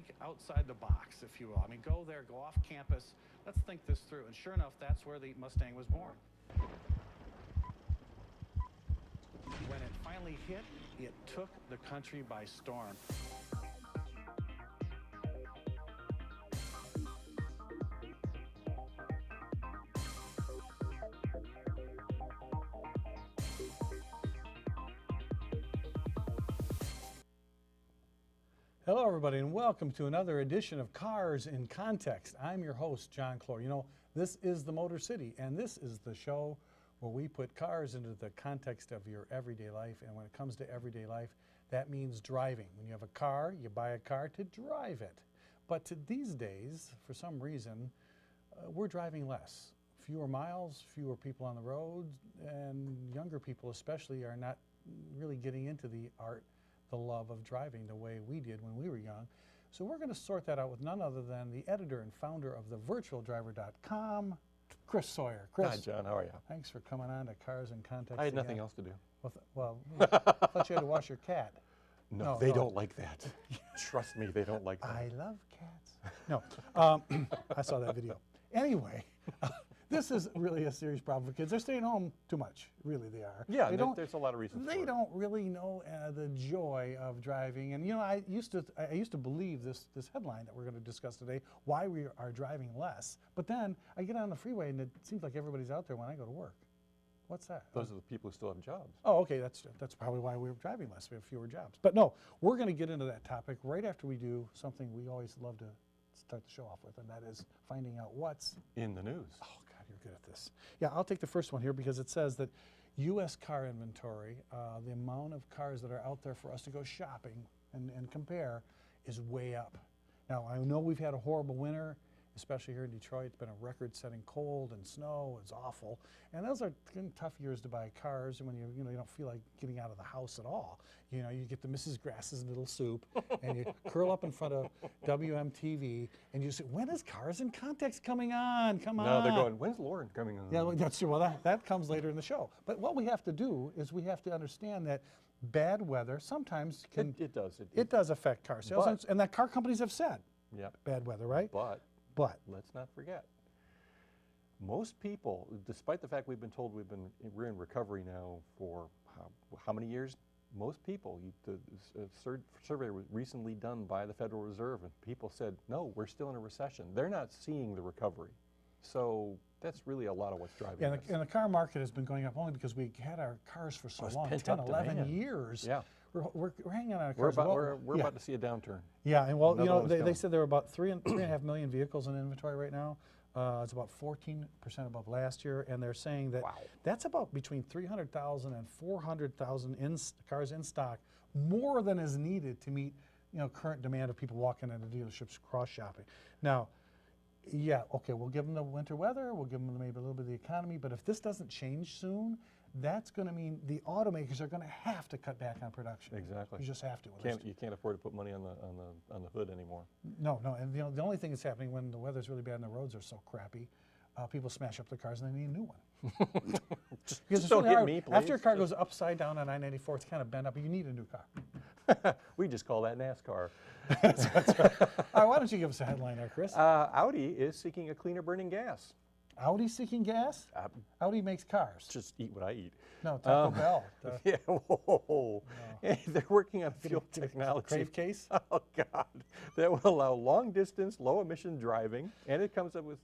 think outside the box, if you will. I mean, go there, go off campus. Let's think this through. And sure enough, that's where the Mustang was born. When it finally hit, it took the country by storm. Hello everybody and welcome to another edition of Cars in Context. I'm your host, John Clore. You know, this is the Motor City and this is the show where we put cars into the context of your everyday life. And when it comes to everyday life, that means driving. When you have a car, you buy a car to drive it. But these days, for some reason, we're driving less. Fewer miles, fewer people on the road, and younger people especially are not really getting into the art, the love of driving the way we did when we were young. So we're going to sort that out with none other than the editor and founder of thevirtualdriver.com, Chris Sawyer. Chris. Hi, John. How are you? Thanks for coming on to Cars in Context. I had again. nothing else to do. Well, I thought you had to wash your cat. No, they don't like that. Trust me, they don't like that. I love cats. No, I saw that video. Anyway, this is really a serious problem for kids. They're staying home too much. Really, they are. Yeah, there's a lot of reasons. They don't really know the joy of driving. And you know, I used to believe this headline that we're going to discuss today, why we are driving less. But then I get on the freeway and it seems like everybody's out there when I go to work. What's that? Those are the people who still have jobs. Oh, okay, that's probably why we're driving less. We have fewer jobs. But no, we're going to get into that topic right after we do something we always love to start the show off with, and that is finding out what's in the news. Oh, God, you're good at this. Yeah, I'll take the first one here because it says that U.S. car inventory, the amount of cars that are out there for us to go shopping and compare, is way up. Now, I know we've had a horrible winter, especially here in Detroit. It's been a record-setting cold and snow. It's awful. And those are tough years to buy cars, and when you don't feel like getting out of the house at all. You know, you get the Mrs. Grass's noodle soup, and you curl up in front of WMTV, and you say, when is Cars in Context coming on? Come on. No, they're going, when's Lauren coming on? Yeah, that's true. Well, that comes later in the show. But what we have to do is we have to understand that bad weather sometimes can... It does. It does affect car sales, and that car companies have said. Yep. Bad weather, right? But let's not forget, most people, despite the fact we've been told we're in recovery now for how many years? Most people, the survey was recently done by the Federal Reserve, and people said, no, we're still in a recession. They're not seeing the recovery. So that's really a lot of what's driving us. And the car market has been going up only because we had our cars for so long, 10, 11 years. Yeah. We're hanging on our cars. We're about to see a downturn. Yeah, and well, you know, they said there were about 3.5 million vehicles in inventory right now. It's about 14% above last year, and they're saying that that's about between 300,000 and 400,000 cars in stock, more than is needed to meet, you know, current demand of people walking into dealerships cross-shopping. Now, yeah, okay, we'll give them the winter weather, we'll give them maybe a little bit of the economy, but if this doesn't change soon, that's going to mean the automakers are going to have to cut back on production. Exactly. You just have to. You can't afford to put money on the hood anymore. No, and you know, the only thing that's happening when the weather's really bad and the roads are so crappy, people smash up their cars and they need a new one. Just don't hit me, please. After a car goes upside down on I-94, it's kind of bent up, you need a new car. We just call that NASCAR. That's right. All right, why don't you give us a headline there, Chris? Audi is seeking a cleaner burning gas. Audi seeking gas? Audi makes cars. Just eat what I eat. No, Taco Bell. Yeah, whoa. No. They're working on fuel technology. Crave case? Oh, God. That will allow long-distance, low-emission driving, and it came up with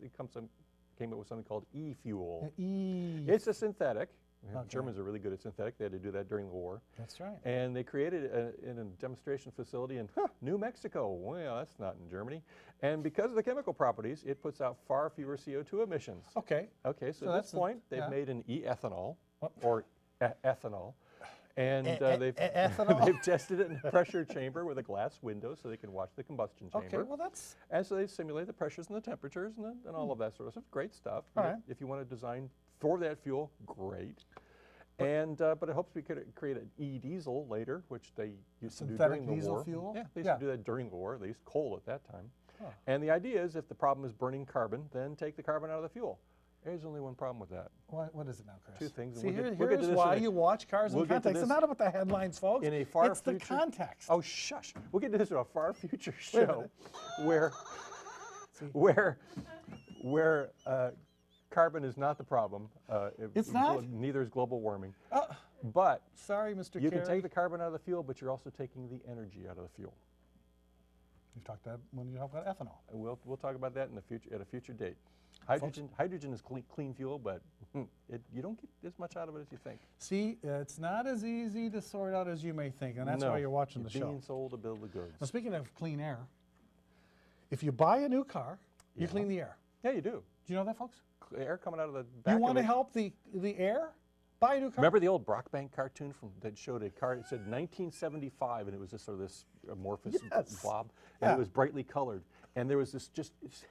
something called e-fuel. It's a synthetic. Okay. Germans are really good at synthetic. They had to do that during the war. That's right. And they created it in a demonstration facility in New Mexico. Well, that's not in Germany. And because of the chemical properties, it puts out far fewer CO2 emissions. Okay. Okay, so at this point, they've made an e-ethanol, or ethanol. And they've tested it in a pressure chamber with a glass window so they can watch the combustion chamber. Okay, well that's... And so they simulate the pressures and the temperatures and all of that sort of stuff. Great stuff. All right. If you want to design for that fuel, great. But it hopes we could create an e-diesel later, which they used to do during the war. Synthetic diesel fuel? Yeah, they used to do that during the war. They used coal at that time. And the idea is if the problem is burning carbon, then take the carbon out of the fuel. There's only one problem with that. What is it now, Chris? Two things, and See, we'll get here's to this why in a- you watch Cars we'll in get to Context. It's this not about the headlines, folks. in a far it's the future- context. Oh, shush. We'll get to this in a far future Wait a show where carbon is not the problem. It's not? Neither is global warming. Oh, But sorry, Mr. you can Carey. take the carbon out of the fuel, but you're also taking the energy out of the fuel. We've talked about when you talk about ethanol. And we'll talk about that in the future at a future date. Hydrogen is clean fuel, but you don't get as much out of it as you think. See, it's not as easy to sort out as you may think, and that's No, why you're watching the show. being sold a bill of goods. Now, speaking of clean air, if you buy a new car, you Yeah. clean the air. Yeah, you do. Do you know that, folks? Air coming out of the back. You of want to it. help the air? Buy a new car. Remember the old Brockbank cartoon that showed a car? It said 1975, and it was just sort of this amorphous Yes. blob, and Yeah. it was brightly colored, and there was this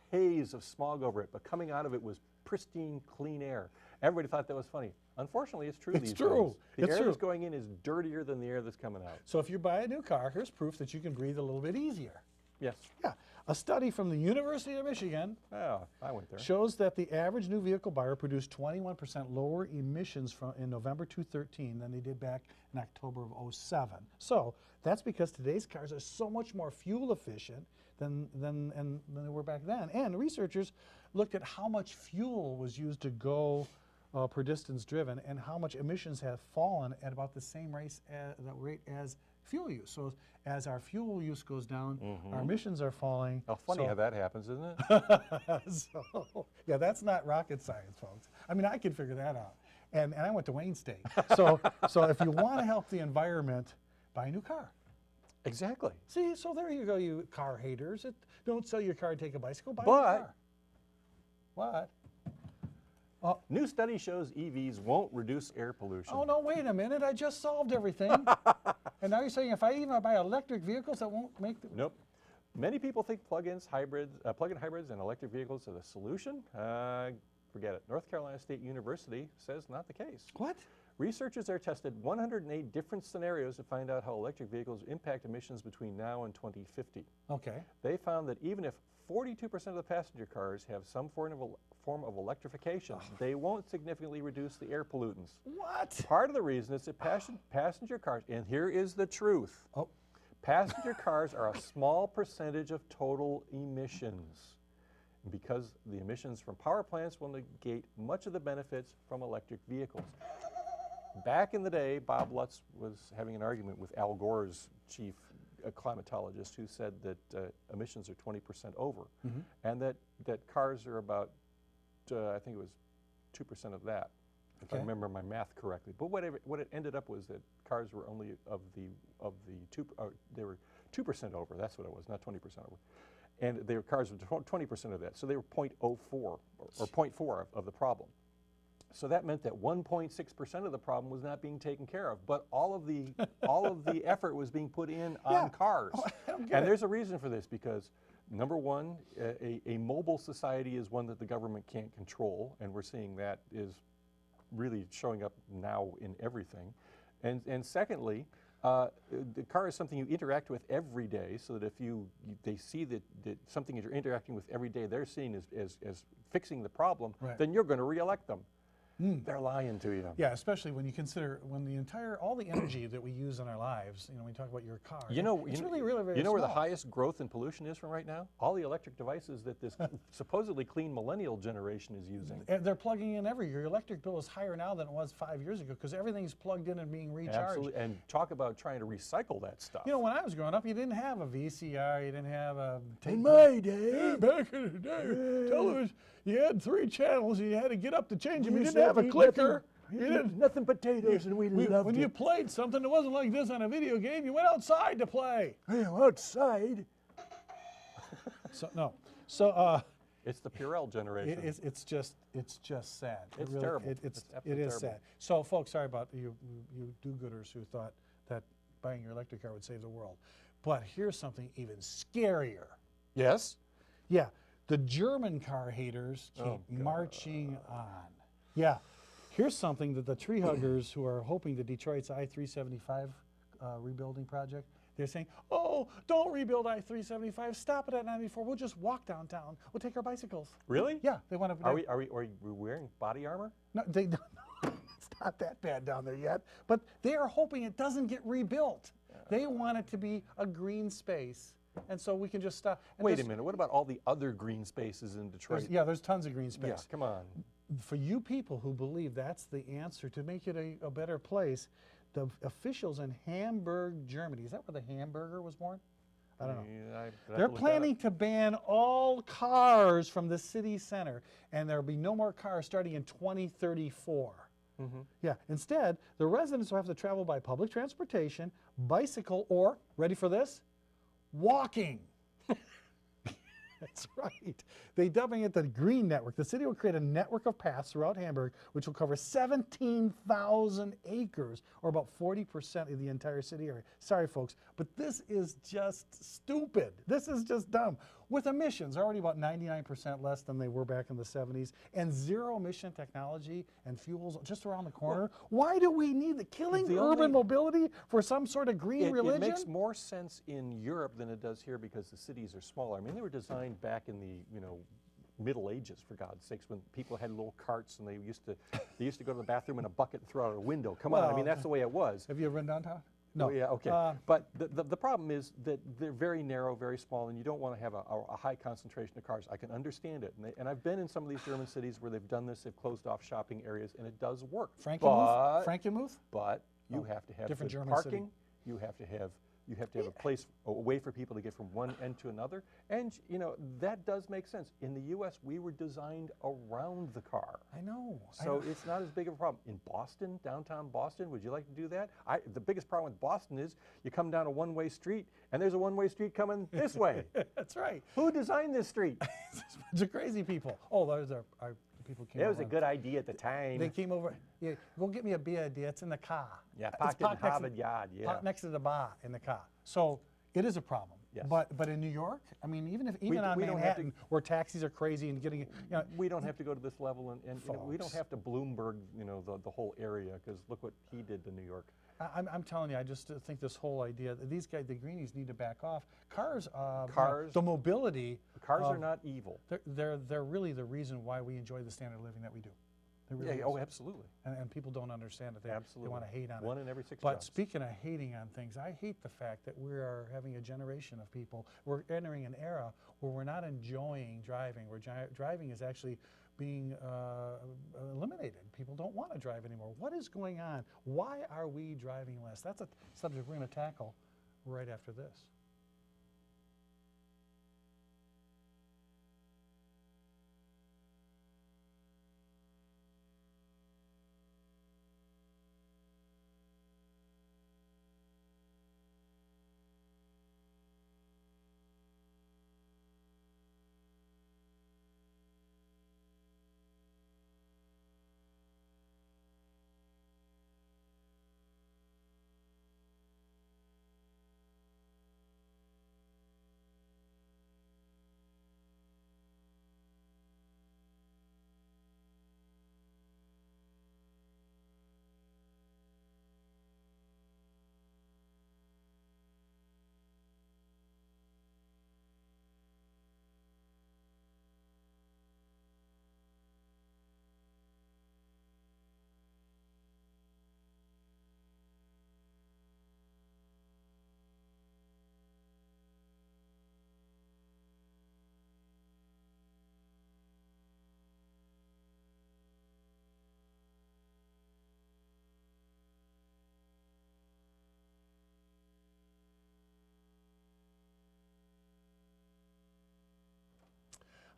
haze of smog over it, but coming out of it was pristine, clean air. Everybody thought that was funny. Unfortunately, it's true It's these true. days. The It's air true. that's going in is dirtier than the air that's coming out. So if you buy a new car, here's proof that you can breathe a little bit easier. Yes. Yeah. A study from the University of Michigan Oh, I went there. shows that the average new vehicle buyer produced 21% lower emissions in November 2013 than they did back in October of 2007. So that's because today's cars are so much more fuel efficient than they were back then. And researchers looked at how much fuel was used to go per distance driven and how much emissions have fallen at about the same rate as fuel use. So as our fuel use goes down, our emissions are falling. How funny So- how that happens, isn't it? so, yeah, that's not rocket science, folks. I mean, I can figure that out. And I went to Wayne State. So if you want to help the environment, buy a new car. Exactly. See, so there you go, you car haters. Don't sell your car and take a bicycle, buy a But- new car. What? New study shows EVs won't reduce air pollution. Oh, no, wait a minute. I just solved everything. And now you're saying if I even buy electric vehicles, that won't make the... Nope. Many people think plug-in hybrids and electric vehicles are the solution. Forget it. North Carolina State University says not the case. What? Researchers have tested 108 different scenarios to find out how electric vehicles impact emissions between now and 2050. Okay. They found that even if 42% of the passenger cars have some form of electrification, they won't significantly reduce the air pollutants. What? Part of the reason is that passenger cars, and here is the truth, Oh, passenger cars are a small percentage of total emissions because the emissions from power plants will negate much of the benefits from electric vehicles. Back in the day, Bob Lutz was having an argument with Al Gore's chief climatologist who said that emissions are 20% over, and that cars are about, I think it was 2% of that, if I Okay. remember my math correctly. But what it ended up was that cars were only they were 2% over. That's what it was, not 20% over. And their cars were 20% of that, so they were 0.04 or 0.4 of the problem. So that meant that 1.6% of the problem was not being taken care of, but all of the effort was being put in Yeah. on cars. Oh, I don't get And it. there's a reason for this because, number one, a mobile society is one that the government can't control, and we're seeing that is really showing up now in everything. And secondly, the car is something you interact with every day, so that if they see that something that you're interacting with every day they're seeing as fixing the problem, Right. then you're going to reelect them. They're lying to you. yeah, especially when you consider when all the energy that we use in our lives, when you talk about your car, You know, it's really, really very you know where the small. highest growth in pollution is from right now? All the electric devices that this supposedly clean millennial generation is using. And they're plugging in every year. Your electric bill is higher now than it was 5 years ago because everything's plugged in and being recharged. Absolutely, and talk about trying to recycle that stuff. You know, when I was growing up, you didn't have a VCR, you didn't have a tape. In my day. Yeah, back in the day, television, you had 3 channels and you had to get up to change them. You We didn't have a said clicker. You didn't. nothing potatoes, and we loved When you played something that wasn't like this on a video game, you went outside to play. outside. So no, so It's the Purell generation. it's just sad. It's really, terrible. It It's is absolutely terrible. sad. So folks, sorry about you do-gooders who thought that buying your electric car would save the world. But here's something even scarier. Yes. Yeah, the German car haters keep Oh, God. marching on. Yeah, here's something that the tree huggers who are hoping that Detroit's I-375 rebuilding project, they're saying, oh, no, don't rebuild I-375. Stop it at 94. We'll just walk downtown. We'll take our bicycles. Really? Yeah, they want to. Are we wearing body armor? No, they don't. It's not that bad down there yet. But they are hoping it doesn't get rebuilt. They want it to be a green space. And so we can just stop. And Wait just- a minute. What about all the other green spaces in Detroit? there's tons of green space. Yeah, come on. For you people who believe that's the answer to make it a better place, the officials in Hamburg, Germany, is that where the hamburger was born? I don't know. Yeah, I'd have to They're look that up. planning to ban all cars from the city center, and there'll be no more cars starting in 2034. Yeah, instead, the residents will have to travel by public transportation, bicycle, or, ready for this, walking. That's right. They're dubbing it the Green Network. The city will create a network of paths throughout Hamburg, which will cover 17,000 acres, or about 40% of the entire city area. Sorry, folks, but this is just stupid. This is just dumb. With emissions already about 99% less than they were back in the 70s, and zero emission technology and fuels just around the corner, why do we need the killing the urban only- mobility for some sort of green religion? It makes more sense in Europe than it does here because the cities are smaller. I mean, they were designed back in the Middle Ages, for God's sakes, when people had little carts and they used to go to the bathroom in a bucket and throw out a window. Come on, I Well, mean that's the way it was. Have you ever been downtown? No. Oh, yeah, okay. But the problem is that they're very narrow, very small, and you don't want to have a high concentration of cars. I can understand it. And I've been in some of these German cities where they've done this, they've closed off shopping areas, and it does work. Frankenmuth? But you have to have different good German parking. city. You have to have a place, a way for people to get from one end to another. And, that does make sense. In the U.S., we were designed around the car. I know. So it's not as big of a problem. In Boston, downtown Boston, would you like to do that? The biggest problem with Boston is you come down a one-way street, and there's a one-way street coming this way. That's right. Who designed this street? It's a bunch of crazy people. Oh, those are people came It was over. a good idea at the time. They came over. Yeah, go get me a beer, dear. It's in the car. Yeah, It's parked in next to- Harvard Yard, yeah. Parked next to the bar in the car. So it is a problem. Yes. But in New York, I mean, even on we don't have to- Manhattan, where taxis are crazy and getting, We don't have to go to this level, and we don't Folks. have to Bloomberg, the whole area, because look what he did to New York. I'm telling you, I just think this whole idea that these guys, the greenies, need to back off. Cars, Cars- the mobility. Cars are not evil. They're really the reason why we enjoy the standard of living that we do. They really Yeah, oh, is. absolutely. And people don't understand it. They Absolutely. want to hate on it. One in every 6 But jobs. speaking of hating on things, I hate the fact that we are having a generation of people. We're entering an era where we're not enjoying driving. Where driving is actually being eliminated. People don't want to drive anymore. What is going on? Why are we driving less? That's a subject we're going to tackle right after this.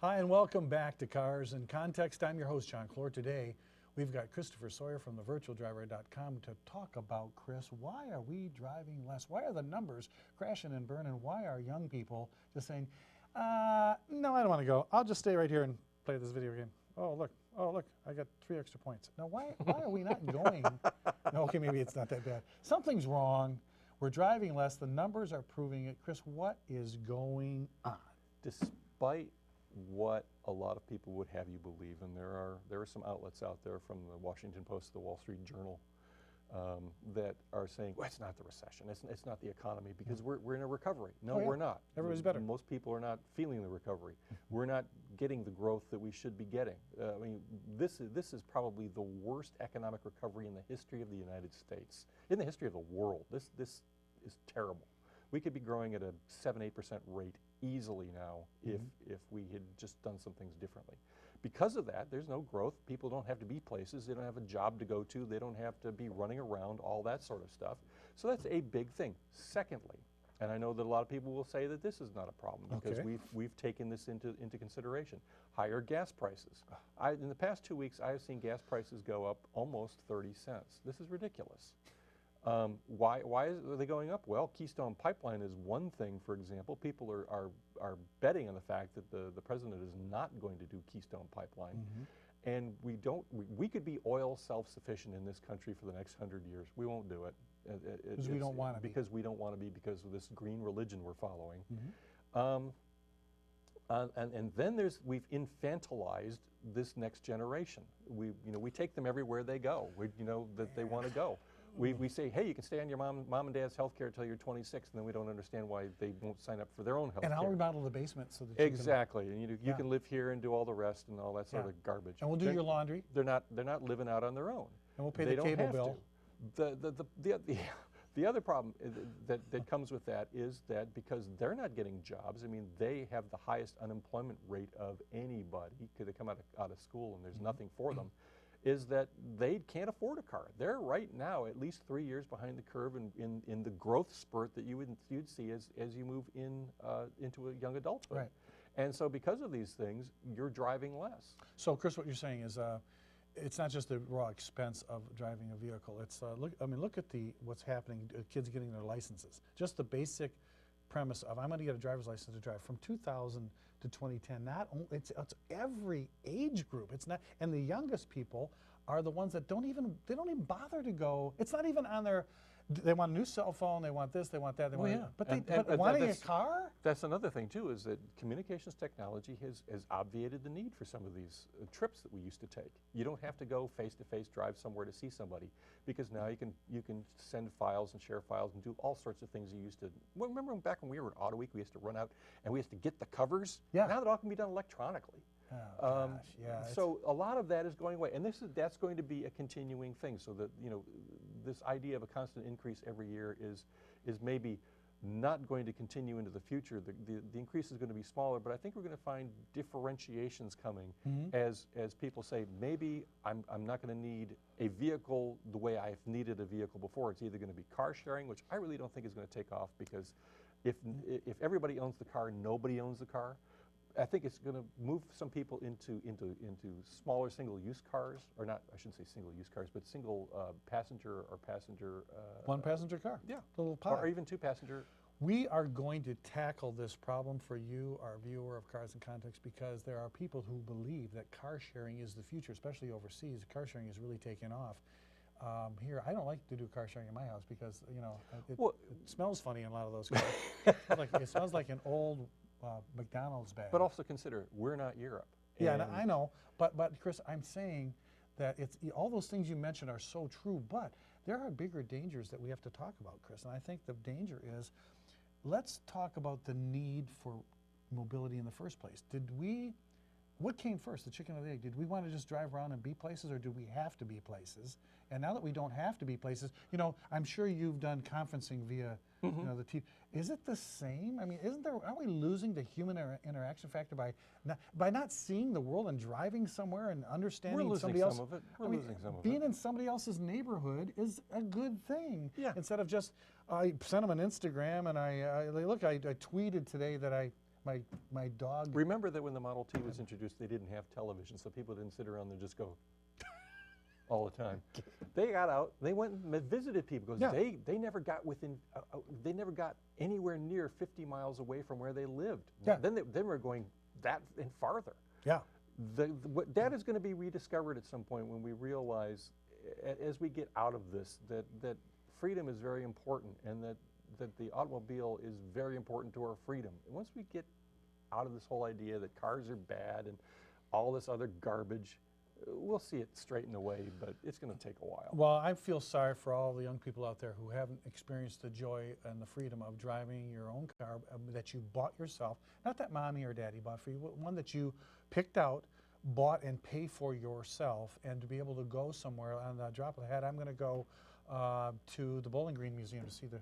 Hi, and welcome back to Cars in Context. I'm your host, John Clore. Today, we've got Christopher Sawyer from thevirtualdriver.com to talk about, Chris, why are we driving less? Why are the numbers crashing and burning? Why are young people just saying, no, I don't want to go. I'll just stay right here and play this video game. Oh, look, I got 3 extra points. Now, why are we not going? No, okay, maybe it's not that bad. Something's wrong. We're driving less. The numbers are proving it. Chris, what is going on? Despite what a lot of people would have you believe, and there are some outlets out there from the Washington Post, the Wall Street Journal, that are saying, well, it's not the recession, it's not the economy, because we're in a recovery. No, Oh, yeah. we're not. Everybody's better. Most people are not feeling the recovery. We're not getting the growth that we should be getting. I mean, this is probably the worst economic recovery in the history of the United States, in the history of the world. This is terrible. We could be growing at a 7-8% rate easily now if we had just done some things differently. Because of that, there's no growth. People don't have to be places. They don't have a job to go to. They don't have to be running around, all that sort of stuff. So that's a big thing. Secondly, and I know that a lot of people will say that this is not a problem because Okay. we've taken this into consideration. Higher gas prices. In the past 2 weeks, I have seen gas prices go up almost 30 cents. This is ridiculous. Why are they going up? Well, Keystone Pipeline is one thing, for example. People are betting on the fact that the president is not going to do Keystone Pipeline. And we could be oil self-sufficient in this country for the next 100 years. We won't do it. Because we don't want to be. Because we don't want to be, because of this green religion we're following. And then we've infantilized this next generation. We take them everywhere they go. That they want to go. We say, hey, you can stay on your mom and dad's health care until you're 26, and then we don't understand why they won't sign up for their own health care. And I'll remodel the basement so that Exactly, and you Yeah. can live here and do all the rest and all that sort Yeah. of garbage. And we'll do your laundry. They're not living out on their own. And we'll pay They the don't cable have bill. to. The other problem that comes with that is that because they're not getting jobs, I mean, they have the highest unemployment rate of anybody because they come out of school and there's nothing for them, is that they can't afford a car. They're right now at least 3 years behind the curve in the growth spurt that you'd see as you move into a young adulthood. Right. And so because of these things, you're driving less. So, Chris, what you're saying is it's not just the raw expense of driving a vehicle. It's look at what's happening. Kids getting their licenses. Just the basic premise of I'm going to get a driver's license to drive from 2000 to 2010. Not only it's every age group. It's not, and the youngest people are the ones that don't even bother to go. It's not even on their. They want a new cell phone. They want this. They want that. They want. But wanting a car. That's another thing too, is that communications technology has obviated the need for some of these trips that we used to take. You don't have to go face-to-face drive somewhere to see somebody, because now you can send files and share files and do all sorts of things you used to. Well, remember back when we were at Auto Week, we used to run out and we used to get the covers? Yeah. Now that all can be done electronically. Oh, gosh, yeah. So a lot of that is going away, and that's going to be a continuing thing. So that this idea of a constant increase every year is maybe not going to continue into the future. The increase is going to be smaller, but I think we're going to find differentiations coming as people say, maybe I'm not going to need a vehicle the way I've needed a vehicle before. It's either going to be car sharing, which I really don't think is going to take off, because if everybody owns the car, nobody owns the car. I think it's going to move some people into smaller single-use cars, or not. I shouldn't say single-use cars, but single passenger or passenger. One passenger car. Yeah, little pod. or even two-passenger. We are going to tackle this problem for you, our viewer of Cars in Context, because there are people who believe that car sharing is the future, especially overseas. Car sharing is really taken off. Here, I don't like to do car sharing in my house because it smells funny in a lot of those cars. It smells like an old McDonald's bag. But also consider, we're not Europe. Yeah, and I know, but Chris, I'm saying that all those things you mentioned are so true, but there are bigger dangers that we have to talk about, Chris. And I think the danger is, let's talk about the need for mobility in the first place. What came first, the chicken or the egg? Did we want to just drive around and be places, or do we have to be places? And now that we don't have to be places, I'm sure you've done conferencing via the TV. Is it the same? I mean, aren't we losing the human interaction factor by not seeing the world and driving somewhere and understanding somebody else? We're losing some of it. Being in somebody else's neighborhood is a good thing. Yeah. Instead of just, I sent them an Instagram and I tweeted today that my dog. Remember that when the Model T was introduced, they didn't have television, so people didn't sit around and just go all the time. They got out, they went and visited people, because they never got they never got anywhere near 50 miles away from where they lived. Yeah. Then they were going that and farther. Yeah. That is going to be rediscovered at some point when we realize, as we get out of this, that freedom is very important, and that the automobile is very important to our freedom. And once we get out of this whole idea that cars are bad and all this other garbage, we'll see it straighten away, but it's going to take a while. Well, I feel sorry for all the young people out there who haven't experienced the joy and the freedom of driving your own car that you bought yourself. Not that mommy or daddy bought for you, but one that you picked out, bought and pay for yourself, and to be able to go somewhere on the drop of the hat. I'm going to go to the Bowling Green Museum to see the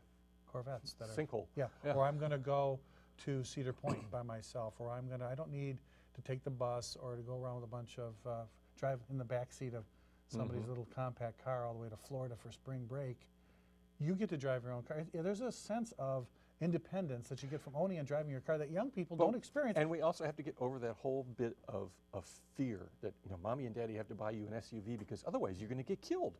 Corvettes that are Sinkhole. yeah. Yeah. Or I'm going to go to Cedar Point by myself, or I don't need to take the bus or to go around with a bunch of drive in the back seat of somebody's little compact car all the way to Florida for spring break. You get to drive your own car. There's a sense of independence that you get from owning and driving your car that young people don't experience. And we also have to get over that whole bit of fear that, mommy and daddy have to buy you an SUV because otherwise you're going to get killed.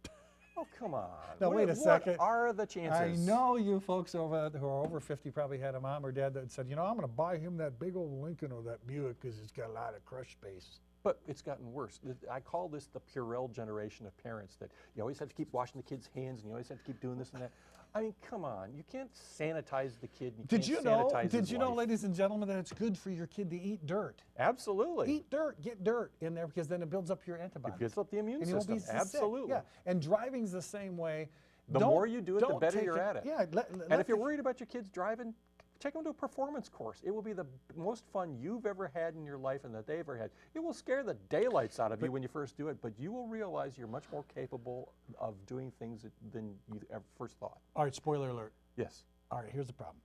Oh, come on. Now, wait a second. What are the chances? I know you folks who are over 50 probably had a mom or dad that said, I'm going to buy him that big old Lincoln or that Buick because it's got a lot of crush space. But it's gotten worse. I call this the Purell generation of parents, that you always have to keep washing the kids' hands and you always have to keep doing this and that. I mean, come on. You can't sanitize the kid. And Did you can't know, sanitize his life. ladies and gentlemen, that it's good for your kid to eat dirt? Absolutely. Eat dirt, get dirt in there because then it builds up your antibodies. It builds up the immune and you system. won't be sick. Absolutely. Yeah, and driving's the same way. The more you do it, the better you're at it. Yeah, And if you're worried about your kids driving, take them to a performance course. It will be the most fun you've ever had in your life and that they've ever had. It will scare the daylights out of you when you first do it, but you will realize you're much more capable of doing things than you ever first thought. All right, spoiler alert. Yes. All right, here's the problem.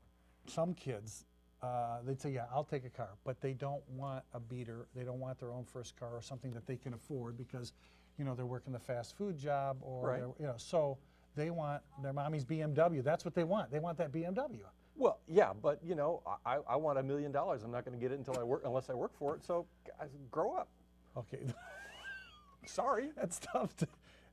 Some kids, they'd say, yeah, I'll take a car, but they don't want a beater. They don't want their own first car or something that they can afford because, they're working the fast food job or, Right. so they want their mommy's BMW. That's what they want. They want that BMW. Well, yeah, but I want $1 million. I'm not going to get it unless I work for it. So guys, grow up. Okay. Sorry. That's tough.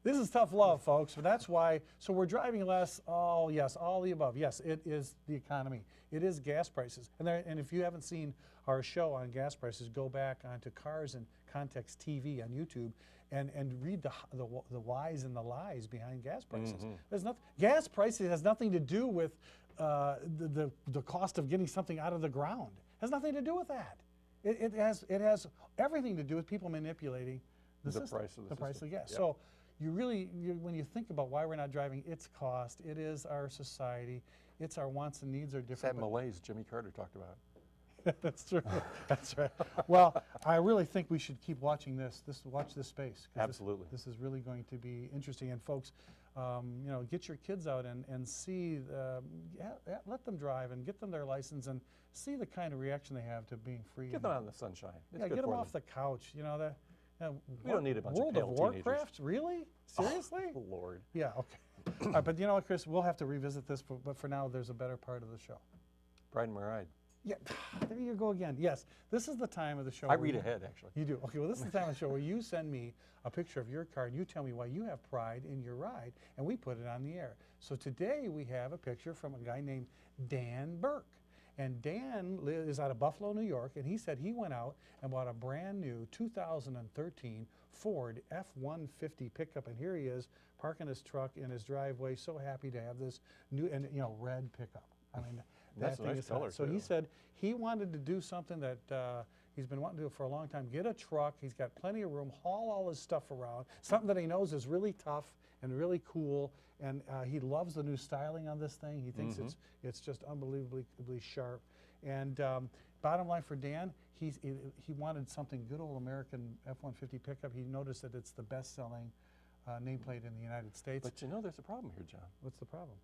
This is tough love, folks. But that's why. So we're driving less. Oh, yes, all the above. Yes, it is the economy. It is gas prices. And if you haven't seen our show on gas prices, go back onto Cars and Context TV on YouTube and read the whys and the lies behind gas prices. There's nothing. Gas prices has nothing to do with the cost of getting something out of the ground. It has nothing to do with that. It has everything to do with people manipulating the system, price of the price system. of gas. Yep. So when you think about why we're not driving, it's cost. It is our society. It's our wants and needs are It's different. that malaise Jimmy Carter talked about. That's true. That's right. Well, I really think we should keep watching watch this space. 'Cause Absolutely. This is really going to be interesting. And folks, get your kids out and see, let them drive and get them their license and see the kind of reaction they have to being free. Get them out in the sunshine. It's Yeah, good get them for off the couch. We don't need a bunch of World pale of teenagers. Warcraft? Really? Seriously? Oh, Lord. Yeah, okay. All right, but you know what, Chris? We'll have to revisit this, but for now, there's a better part of the show. Pride in my ride. Yeah, there you go again. Yes, this is the time of the show. I where read you- ahead, actually. You do. Okay, well, this is the time of the show where you send me a picture of your car and you tell me why you have pride in your ride, and we put it on the air. So today we have a picture from a guy named Dan Burke. And Dan is out of Buffalo, New York, and he said he went out and bought a brand new 2013 Ford F-150 pickup, and here he is parking his truck in his driveway, so happy to have this new and red pickup. I mean, That's that a thing nice is hot. color, So he too. said he wanted to do something that he's been wanting to do for a long time. Get a truck. He's got plenty of room. Haul all his stuff around. Something that he knows is really tough and really cool. And he loves the new styling on this thing. He thinks it's just unbelievably sharp. And bottom line for Dan, he wanted something good old American F-150 pickup. He noticed that it's the best-selling nameplate in the United States. But there's a problem here, John. What's the problem?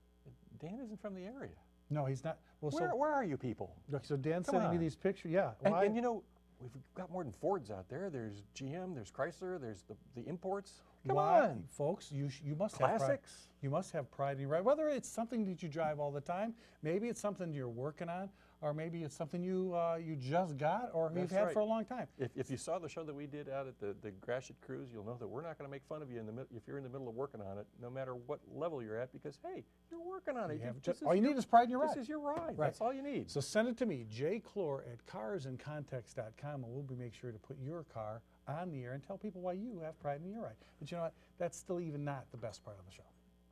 Dan isn't from the area. No, he's not. Well, Where are you people? so Dan's Come sending me on. these pictures. Yeah. And, why? we've got more than Fords out there. There's GM, there's Chrysler, there's the imports. Come Why, on. folks, you must have pride. Classics. You must have pride in your ride. Whether it's something that you drive all the time, maybe it's something you're working on, or maybe it's something you just got or you've That's had right. for a long time. If you saw the show that we did out at the Gratiot Cruise, you'll know that we're not going to make fun of you if you're in the middle of working on it, no matter what level you're at, because, hey, you're working on it. You have This is all you your- need is pride in your ride. This is your ride. Right. That's all you need. So send it to me, jclore@carsandcontext.com, and we'll be make sure to put your car on the air and tell people why you have pride in your ride. But you know what? That's still even not the best part of the show.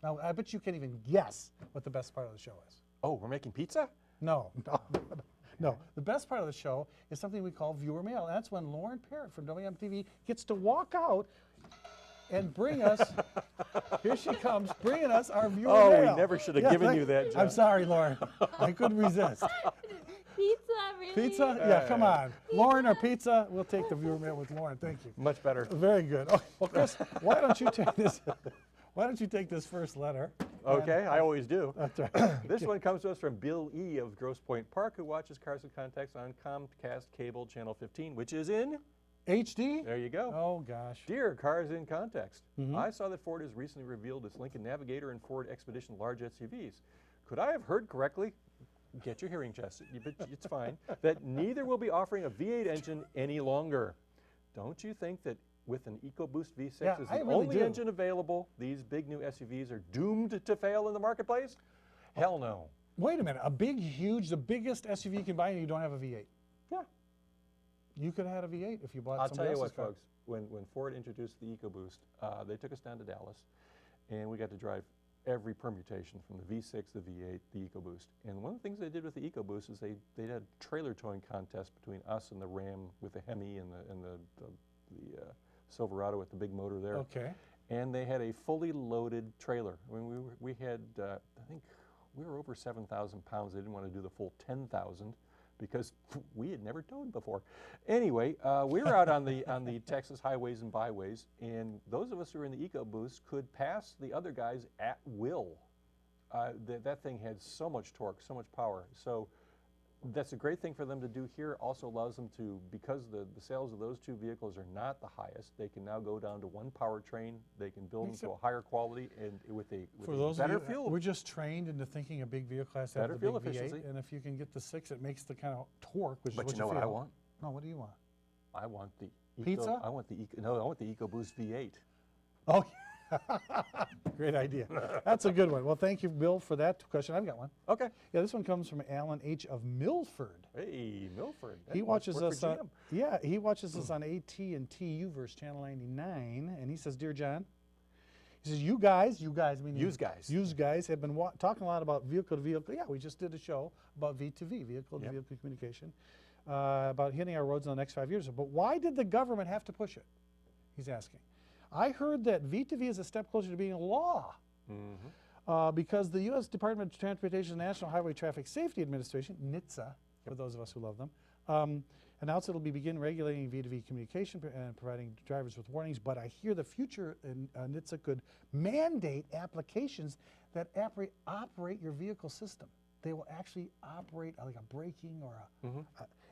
Now, I bet you can't even guess what the best part of the show is. Oh, we're making pizza? No. No, the best part of the show is something we call viewer mail. And that's when Lauren Parrott from WMTV gets to walk out. and bring us, here she comes, bringing us our viewer Oh, we mail. never should have given you that, John. I'm sorry, Lauren. I couldn't resist. Pizza, really? Pizza? Yeah, come on. Lauren or pizza? We'll take the viewer mail with Lauren. Thank you. Much better. Very good. Oh, well, Chris, why don't you take this? Why don't you take this first letter? Okay, I always do. That's right. This one comes to us from Bill E. of Grosse Pointe Park, who watches Cars and Context on Comcast Cable Channel 15, which is in, HD? there you go. Oh, gosh. Dear Cars in Context, Mm-hmm. I saw that Ford has recently revealed its Lincoln Navigator and Ford Expedition large SUVs. Could I have heard correctly? Get your hearing tested, but it's fine. That neither will be offering a V8 engine any longer. Don't you think that with an EcoBoost V6 Yeah, as I the really only do. engine available, these big new SUVs are doomed to fail in the marketplace? Hell no. Wait a minute. A big, huge, the biggest SUV you can buy, and you don't have a V8. Yeah. You could have had a V8 if you bought I'll tell somebody you else's what, car. folks. When Ford introduced the EcoBoost, they took us down to Dallas, and we got to drive every permutation from the V6, the V8, the EcoBoost. And one of the things they did with the EcoBoost is they did a trailer towing contest between us and the Ram with the Hemi and the Silverado with the big motor there. Okay. And they had a fully loaded trailer. I mean, we had, I think we were over 7,000 pounds. They didn't want to do the full 10,000 because we had never towed before. Anyway, we were out on the Texas highways and byways, and those of us who were in the EcoBoost could pass the other guys at will. That thing had so much torque, so much power. So that's a great thing for them to do here. Also allows them to, because the sales of those two vehicles are not the highest, they can now go down to one powertrain. They can build them to a higher quality and with a For those better of you, fuel. we're just trained into thinking a big vehicle has to have Better the fuel big V8, efficiency. and if you can get the 6, it makes the kind of torque, which But is you know what what you I feel. want? No, what do you want? I want the Pizza? I want the EcoBoost V8. Oh, great idea. That's a good one. Well, thank you, Bill, for that question. I've got one. Okay. Yeah, this one comes from Alan H. of Milford. Hey, Milford. He That watches must work us for on, GM. yeah, he watches us on AT&T Uverse Channel 99, and he says, Dear John, he says, you guys, meaning Yous guys. yous guys have been talking a lot about vehicle to vehicle. Yeah, we just did a show about V2V, vehicle to vehicle communication, about hitting our roads in the next 5 years. But why did the government have to push it? He's asking. I heard that V2V is a step closer to being a law. Because the U.S. Department of Transportation National Highway Traffic Safety Administration, NHTSA, for those of us who love them, announced it'll begin regulating V2V communication and providing drivers with warnings. But I hear the future in NHTSA could mandate applications that operate your vehicle system. They will actually operate like a braking or a.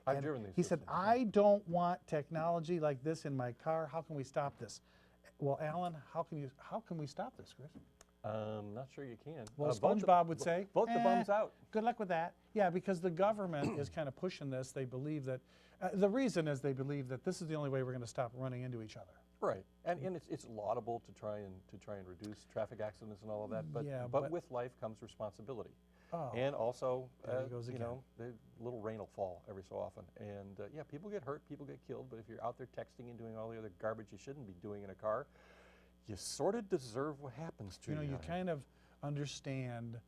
I've and driven these He said, systems. I don't want technology like this in my car. How can we stop this? Well, Alan, how can we stop this, Chris? Not sure you can. Well, Vote the- SpongeBob would say, vote the bums out. Good luck with that. Yeah, because the government is kind of pushing this. They believe that, the reason is they believe that this is the only way we're going to stop running into each other. Right, and it's laudable to try and reduce traffic accidents and all of that. But Yeah, but but- with life comes responsibility, Oh, and also there he goes you again. know, the little rain will fall every so often, and yeah, people get hurt, people get killed. But if you're out there texting and doing all the other garbage you shouldn't be doing in a car, you sort of deserve what happens to you know, you. you kind of understand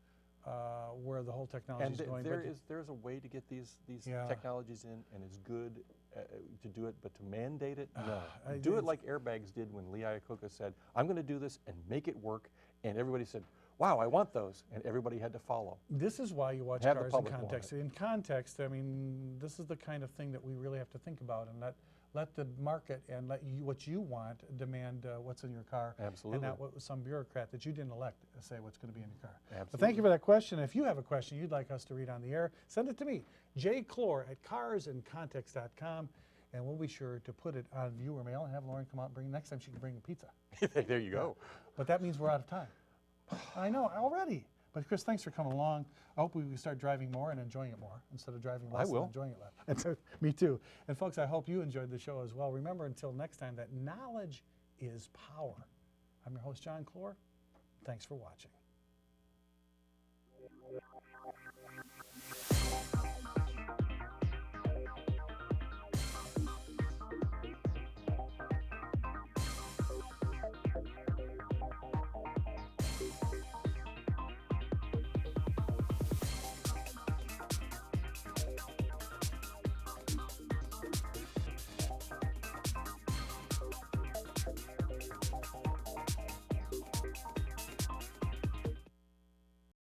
where the whole technology And is going. there's a way to get these Yeah. technologies in, and it's good to do it, but to mandate it, no. I Do it think- like airbags did when Lee Iacocca said, I'm going to do this and make it work, and everybody said, wow, I want those, and everybody had to follow. This is why you watch Have the Cars in public want Context. In context, I mean, this is the kind of thing that we really have to think about and let the market and let you, what you want demand what's in your car. Absolutely. And not what some bureaucrat that you didn't elect say what's going to be in your car. Absolutely. But thank you for that question. If you have a question you'd like us to read on the air, send it to me, jclore@carsincontext.com, and we'll be sure to put it on viewer mail and have Lauren come out and bring, next time she can bring a pizza. There you go. But that means we're out of time. I know, already. But Chris, thanks for coming along. I hope we can start driving more and enjoying it more instead of driving less will. and enjoying it less. And so, me too. And folks, I hope you enjoyed the show as well. Remember, until next time, that knowledge is power. I'm your host, John Clore. Thanks for watching.